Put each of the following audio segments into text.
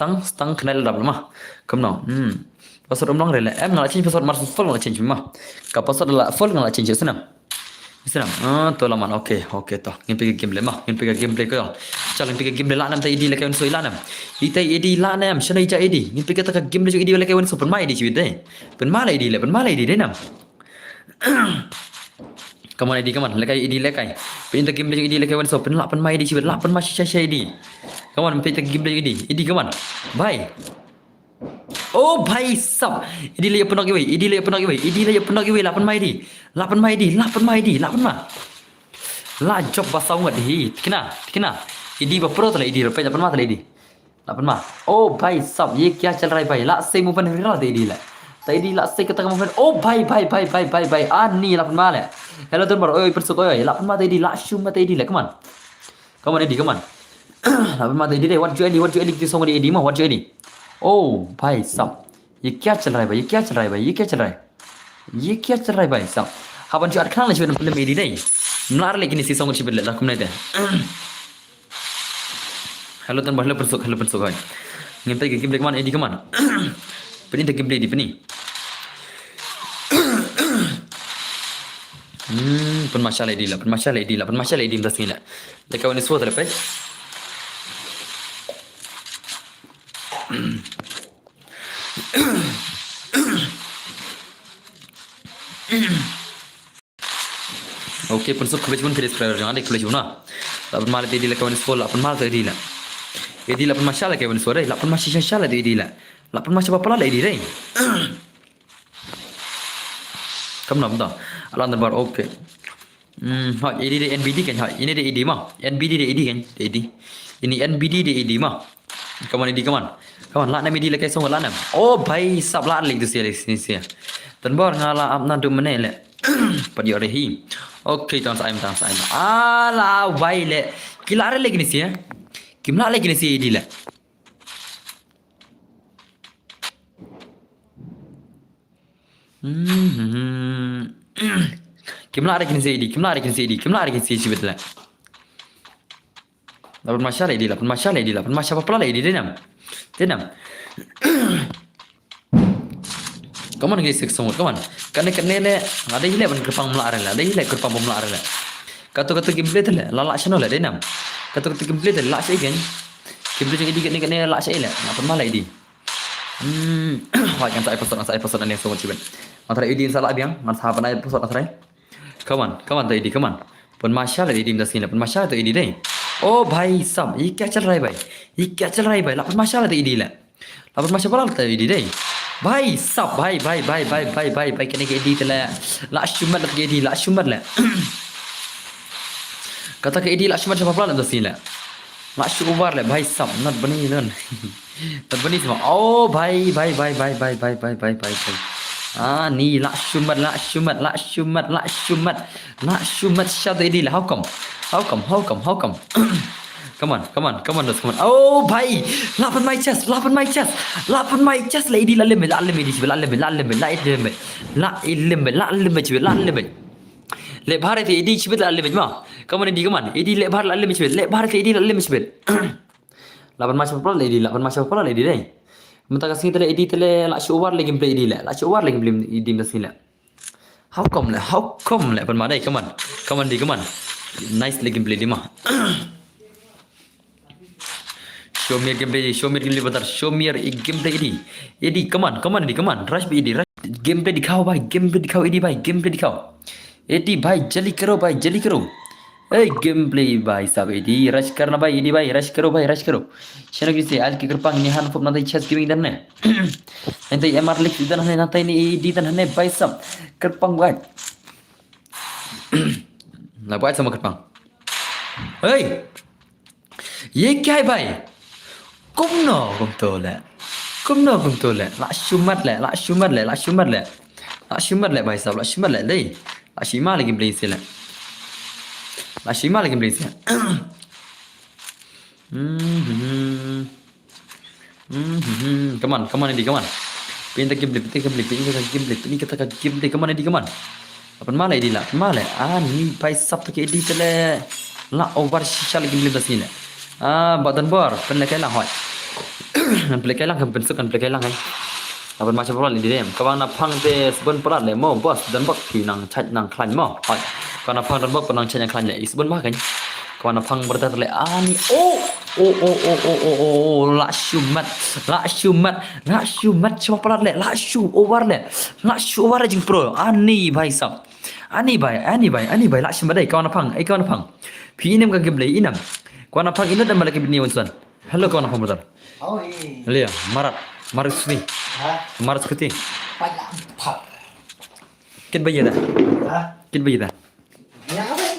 tăng cái này là đập lắm mà cầm nào password ông rồi là em nào change password mà full là change mà cả password là full là change thế nào tuh lama oke toh ngin pergi game le mah ngin pergi game play ko chalang pergi game le la nam ta id le kawan soi la nam ita id la nam shanai ja id ngin pergi ta game le jo id le kawan so pen mai di chwit deh pen mai id deh nam kamu id kaman le kai id le kai pen ta game le jo id le kawan so pen mai di chwit la pen ma sha id kaman pergi ta game le id kaman bye Oh भाई सब ini le penak giveaway ini le penak giveaway 8 mai di 8 mai di la job basau ngat hi kena ini bapro tale ini rupiah 8 mai tale ini 8 mai oh भाई सब ये क्या चल रहा है भाई ला से मूवमेंट viral दे दी ला से kata movement oh भाई ani 8 mai le hello tuan baru oi persuk oi 8 mai tadi la shum mai tadi le come on 8 mai tadi what you any ki song di mah what you any Oh भाई साहब ये क्या चल रहा है भाई ये क्या चल रहा है भाई साहब haban juat kenal lah cuba film ini deh melar lagi ni si song cuba lihat aku nanti hello tuan hello persuk kan ngin pergi game kemana ini kemana pening tak game di peni pen masalah di belas ni lah dekat ni suatu lepas Oke, pensuk kebej pun tidak sprayer jangan dikebej pun lah. Lapan malam tadi lah kawan sekolah, lapan malam tadi lah. Jadi lapan masalah kawan sekolah, lapan masalah tadi lah. Lapan masalah apa lah tadi deh. Kamu nak tahu? Alam terbaru oke. Ini deh NBD kan? Ini deh ID mah. NBD deh ID kan? Ini NBD deh ID mah. Kawan ID kawan lah nama ID lah kayak song lah nama. Oh, भाई सब lah lagi tu sih. Terbaru ngalah amna tu mana le? Pada hari ini. Oke, tang saim. Alah, भाई le. Kila ada lagi ni sih. Kimla lagi ni sih ID le. Kimla ada ni sih ID betul. Lapan masalah ID. Apa lah ID Denam. Kamu nak kisah semua, kamu. Karena le, ada hile pun kerpang melar le, Kata gameplay tu le, lalak channel le, Denam. Kata gameplay tu lalak saya kan. Gameplay jadi kan lalak saya le, apa malah ID. Wah, kan saya episode ni semua cuba. Antara ID salah biang, antara apa episode antara. Kawan tu ID, kawan. Pun masalah ID dah sini, pun masalah tu ID deh. Oh भाई साहब ये क्या चल रहा है भाई लापन माशाल्लाह तो इडी ला लापन माशाल्लाह तो इडी दे भाई साहब भाई कने के इडी तला ला शुमत के इडी ला शुमत ला kata ke idy la shumat apa pula dah sila ला शुबर ला भाई साहब नट बनी semua oh भाई ni la shumat syad idy la how come Come on, let's come on. Oh, bhai, 8 my chest. La idi la limit. Le bhare the idi chibet la limit ma. Come on, idi le bhare la limit chibet. Le bhare the idi la limit chibet. 8 my chest pula la idi deh. Mentah kasih tele idi tele la shower lagi play idi la. La shower lagi play idi masih la. How come la pen mana? Come on. Nice lagi gameplay dia mah. Show me gameplay bentar. Show me gameplay ini. Edi, come on. Rush edi, rush. Gameplay दिखाओ भाई. Gameplay दिखाओ. Edi भाई जल्दी करो. Hey gameplay भाई साहब edi rush करना भाई edi भाई rush करो. Channel kita आज की कृपा ini han pop nanti chat gaming dan ne. Nanti MR link dan nanti ini edi dan ne भाई साहब kerpang भाई. Nak buat sama kerpang. Hey, ये क्या है भाई? Kung to le. La shumat le भाई साहब. La shumat le deh. La shima lagi beli sila. Come on Edi, come on. Pinta gameplay. Ini kata gameplay. Come on. Apa malah Edi lah? Ni भाई साहब तो के Edi tele. La over shisha lagi beli dah sini. Badan bar, pen lekai lah hoi. Nan play kailang kan bentuk kan play kailang kan. Apa macam peran di dalam. Kawan nak pang te seben peran le mo bos dan bok pi nang chat nang klan mo. Kawan nak pang dan bok nang chat nang klan le seben mah kan. Kawan nak pang berdat le ani la shumat cuma peran le la shu over jing pro ani bhai sab. Ani bhai la shumat dai kawan nak pang. Pi inem ka geble inam. Kawan nak pang inu dan malaki bini wansan. Hello kawan nak pang berdat. Ôi. Lia, marat sini. Hả? Marat seperti. Phải làm thật. Kết bây giờ đã. Hả? Kết bây giờ đã. Nhà bên.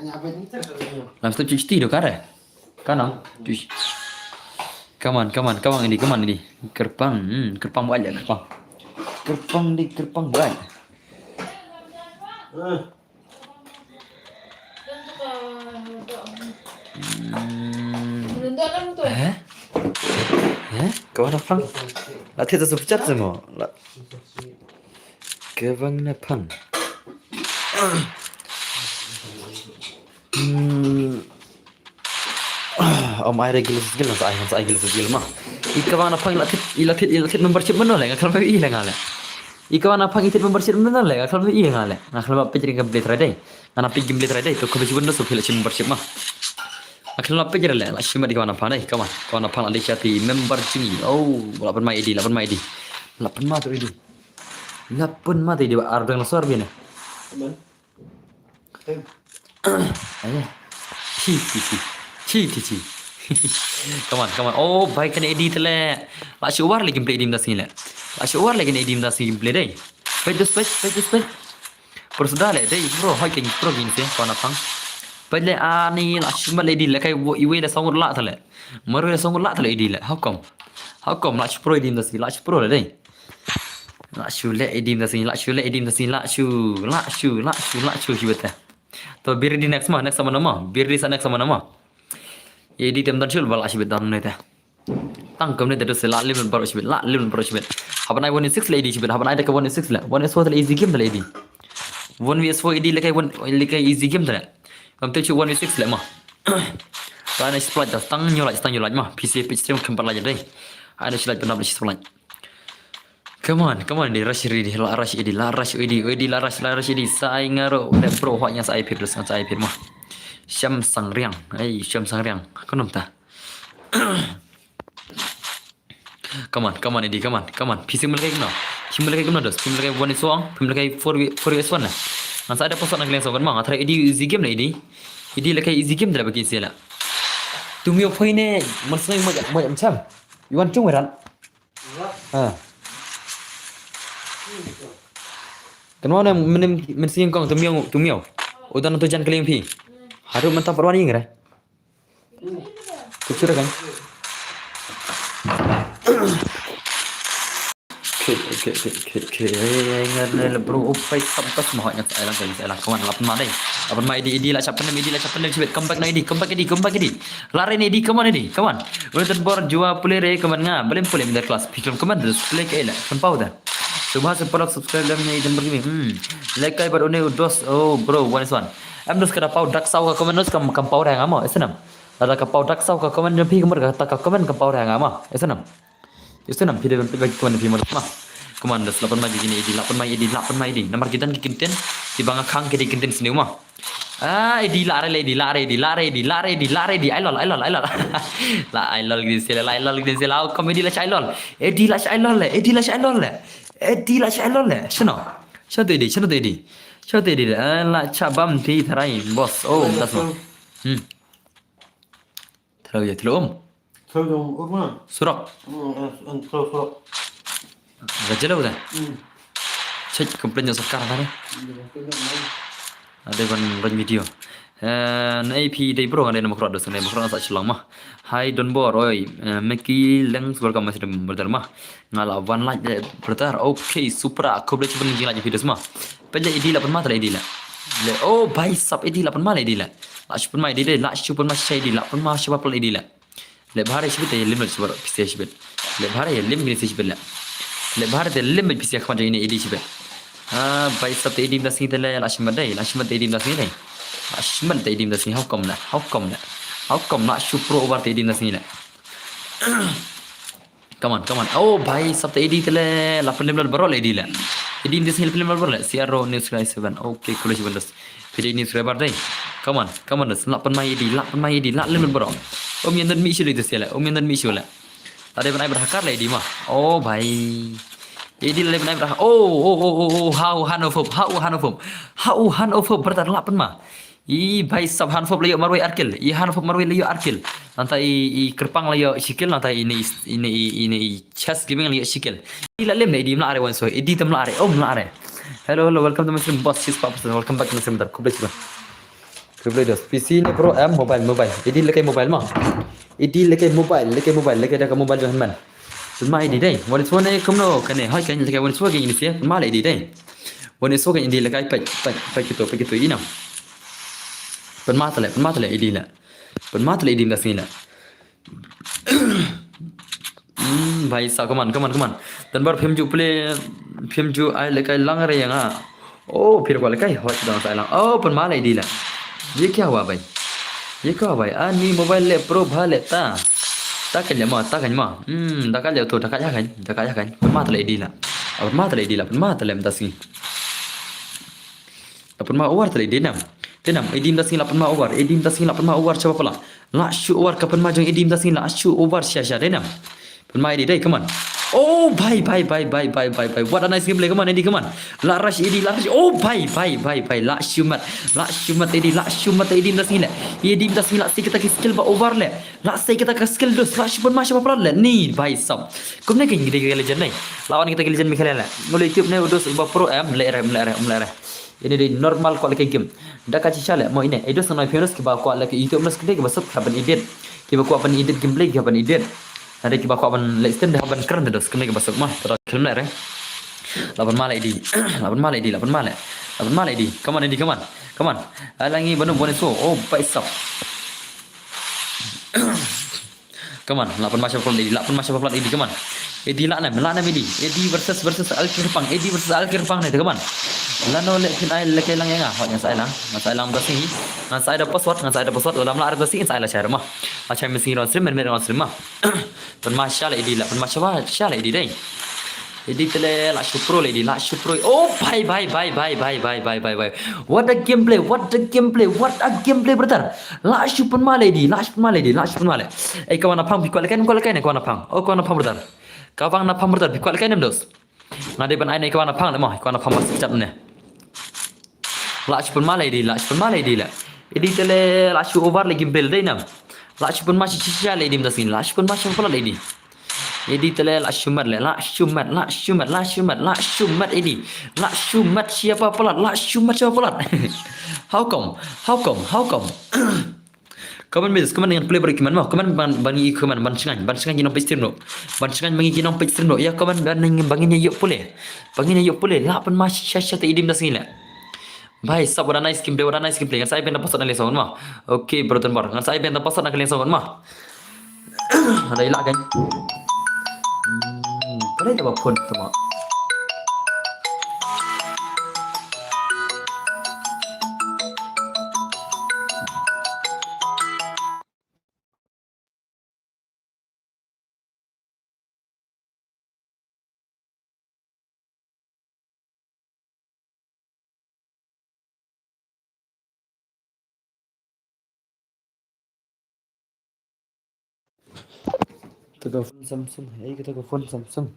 Nhà bên chắc là nhiều. Làm sao cuci được kan? Kan không? Cuci. Come on ini, Gerbang banyak gerbang. Gerbang banyak. Kawan apa? Latih tu sepecat semua. Kawan apa? Om air gila segil mah. Ikawan apa ilatih membership mana lagi? Kalau pergi hilang lah. Ikawan apa ilatih membership mana lagi? Kalau pergi hilang lah. Nah kalau apa jadi gamble trader? Nah pergi gamble trader itu kau betul betul suka ilatih membership mah. Akhirnya apa jadi lah? Cuma di kawan apa nih? Kawan apa ada siapa member cumi? Oh, 8 mai ID. 8 mah tu ID. 8 mah tu ID. Ardo yang luar biasa. Ayah. Ci. Come on. Oh, baik kan ID tu lah. Lah syuar lagi play dim dah sini lah. Lah syuar lagi ID dah sini play deh. Baik. Persudah lah deh. Bro, hai keng pro gini sih kawan apa? Pada ani lah cuma lady lah kayak iwe dah sangat lah thale. Maru dah sangat lah thale lady lah. How come lah pro edim dah sini lah pro lah deh. Lah le edim dah sini lah hibata. To bir di next sama nama. Bir di sana sama nama. Edi tem dan shul bala hibata dan neta. Tangkam ni terus la lim baru hibata. Apa nai 1 6 lady hibata. Apa nai dah ke 1 6 lah. 1 4 easy game dah lady. 1v4 edi lekai easy game dah. Kamu tu 1v6 lah mah. Karena split dah stang nyolaj mah. PC pitch stream keempat lagi deh. Ada slide benar benar split. Come on di rush edi. Saya ngaro dan pro haknya saya pir terus saya pir mah. Syam sang riang. Kau nampak? Come on edi. PC mulai kena. Dos. PC mulai 1 song. PC mulai 4v1 lah. Nanti ada pasal nak kalian sokan mang. Antara ini easy game lah ini. Ini lekai easy game dah bagi saya lah. Tumi apa ini? Maksudnya macam. Iwan cung beran. Kenapa mensing kong tumi. Udah nanti jangan kalian pi. Harus mentah perwan ini kan? Kecil kan? Okay. Ingat bro, upai sampas mahanya saya lang. Kawan 8 mah deh. 8 mah ID lah siapa nem cibet. Comeback ID. Lari ID, kawan. Udah terbor jua player kawan ngah. Belum boleh minta kelas. Pikir kawan terus play ke lah. Tempau dah. Subah sepolak subscribe dan ni dan begini. Like kai baru ni dos. Oh bro, one is one. Em dos kada pau dak sau ka kawan dos kam pau dah ngama. Esenam. Ada ka pau dak sau ka kawan jampi kamar ka tak ka kawan kam pau dah ngama. Esenam. Istinam video bagi kawan di mana mah. Kaman das 8 mai begini ID 8 mai ID. Nomor kita ni kinten di bangga khang ke di kinten sini mah. ID lare. I lol. La I lol gini sila. Komedi lah I lol. ID lah I lol. Shano tu ID. La cabam ti tarai bos. Oh, das mah. Terlalu Thôi dùng ước mà. Surak. Surak. Gajah dah. Cek komplainnya sekarang kan? Ada kan video. AP day bro ada nama keras dosa nama keras tak silang mah. Hai don bor, oi. Meki leng welcome masih berder mah. Ngalah one like berder. Okay, super. Aku boleh cuba ngejing lagi video semua. Pelak ID 8 mah tak ID lah. Oh, bhai sab ID 8 mah ID lah. Lah super mah ID lah. Super mah ID 8 mah siapa pel ID lah. Lebih sibet ya limit sibet PC sibet. Lebih limit sibet lah. Lebih limit PC kawan ini ID sibet. Baik sab ID dah sini lah. Lashmat ID dah sini. Lashmat ID dah sini. How come lah? Super over ID dah sini lah. Come on. Oh भाई सब तो एडी तले 8 baru lah Eddie lah. Eddie ini sini 8 baru lah. CRO News Guys 7. Okay, kuliah sebentar. Jadi ini subscriber deh. Come on dah. 8 mai Eddie 8 baru. Om yang dan mi isu itu sih lah. Om yang dan mi isu lah. Tadi pernah berhakar lah Eddie mah. Oh भाई. Eddie lah pernah berhakar. Oh. How Hanover bertar 8 mah. भाई सब Hanover layu marwai arkil. Hanover marwai layu arkil. Nanti kerpang layu sikil nanti ini chess gaming layu sikil. Ini lah lem nih di melare wan so. Ini tem melare. Oh melare. Hello, welcome to Muslim Boss 6%. Welcome back to Muslim Dar. Kublai juga. PC ni pro mobile. Ini lekai mobile mah. Ini lekai mobile. Lekai dah ke mobile johan man. Cuma ini deh. Wanita semua ni kamu kan? Hai kan lekai wanita semua gini sih. Malah ini deh. Wanita semua ini lekai pak gitu ini nam. Penmata le idi la. Penmata le idi dah sini la. भाई साहब कमान तन बार फिल्म जो आए लेकर लंग रहे हैं हाँ ओ फिर को लेकर हॉट डाउन साइला ओ पर माल आईडी ला ये क्या हुआ भाई नी मोबाइल ले प्रो भा लेता ताकल ले मा ताकल ले तो ताकल ya kan पर माल आईडी ला और माल ले मदसी अपन मा ओवर तले denam edim dasing 8 ma over coba pula la shu over kapan ma jong edim dasing la shu over sha denam pen mai dai come on oh bye what a nice gameplay come on Eddie come on la rush oh bye la shumat edim dasing la kita ke skill ba over le la kita ke skill dos la shu pen ma sha pula le ni bye sab kum ne ke legend nai lawan kita ke legend mikhala la mulai tube ne udos ba pro melere ini di normal kuat lagi game. Dah kaci cale mau ini. Itu senang virus kita kuat lagi YouTube mas kedai kita sebab kapan edit. Kita kuat kapan edit gameplay kapan edit. Nanti kita kuat kapan let's dah kapan keren dah kedai kita sebab mah. Terus film lah. 8 malam ini. Come on. Alangi banu bonus so. Oh baik sab. Come on. 8 macam pelat ini. Come on. Eddie lakna Eddie. Eddie versus Al-Kirpang. Ni come on. Lano lekin ai lekai lang yang hot yang saya lang bersih ngan saya ada password dalam lar bersih saya lah share mah macam mesti ron stream mah pen masyaallah idi la pen masyaallah idi dai idi tele la shupro oh bye what a gameplay brother la shupen male kawan apang bikol kan kawan apang brother kawan apang brother bikol kan dos ngade ban ai kawan apang mah kawan apang mas cap ne la shupen male di la idi tele la shu over lagi gameplay dai nam la shupen mas shisha le di mdasin la shupen mas pula le di idi tele la shumat idi la shumat siapa pula how come Kaman dengan play break man mah kaman bangi kaman ban sengan ginom pastrim no ya kaman banginya yuk pule la pen mas syasya te idim dasing la bhai sab wada nice gameplay ngan saya benda pasal nang lesong mah okay brother bar ngan saya benda pasal nang lesong mah ada ilak kan boleh tak pun tu mah kita phone Samsung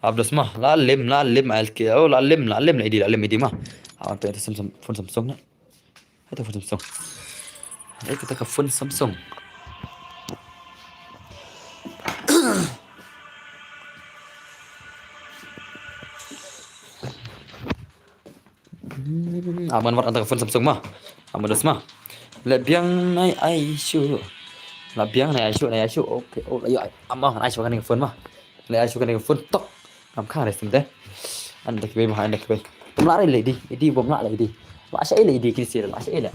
abdas mah la lem alki oh la lem la idi mah apa itu phone Samsung na itu phone Samsung kita phone Samsung aman wat antara phone Samsung mah aman das mah lebiang nai aisyuh Labiang này ai ok ayo amah ai coba kan phone mah ai coba kan phone tok làm khá này xem thế anh đặc biệt mà anh đặc biệt cũng lại đi bom lại đi lại sẽ đi kia xí lại sẽ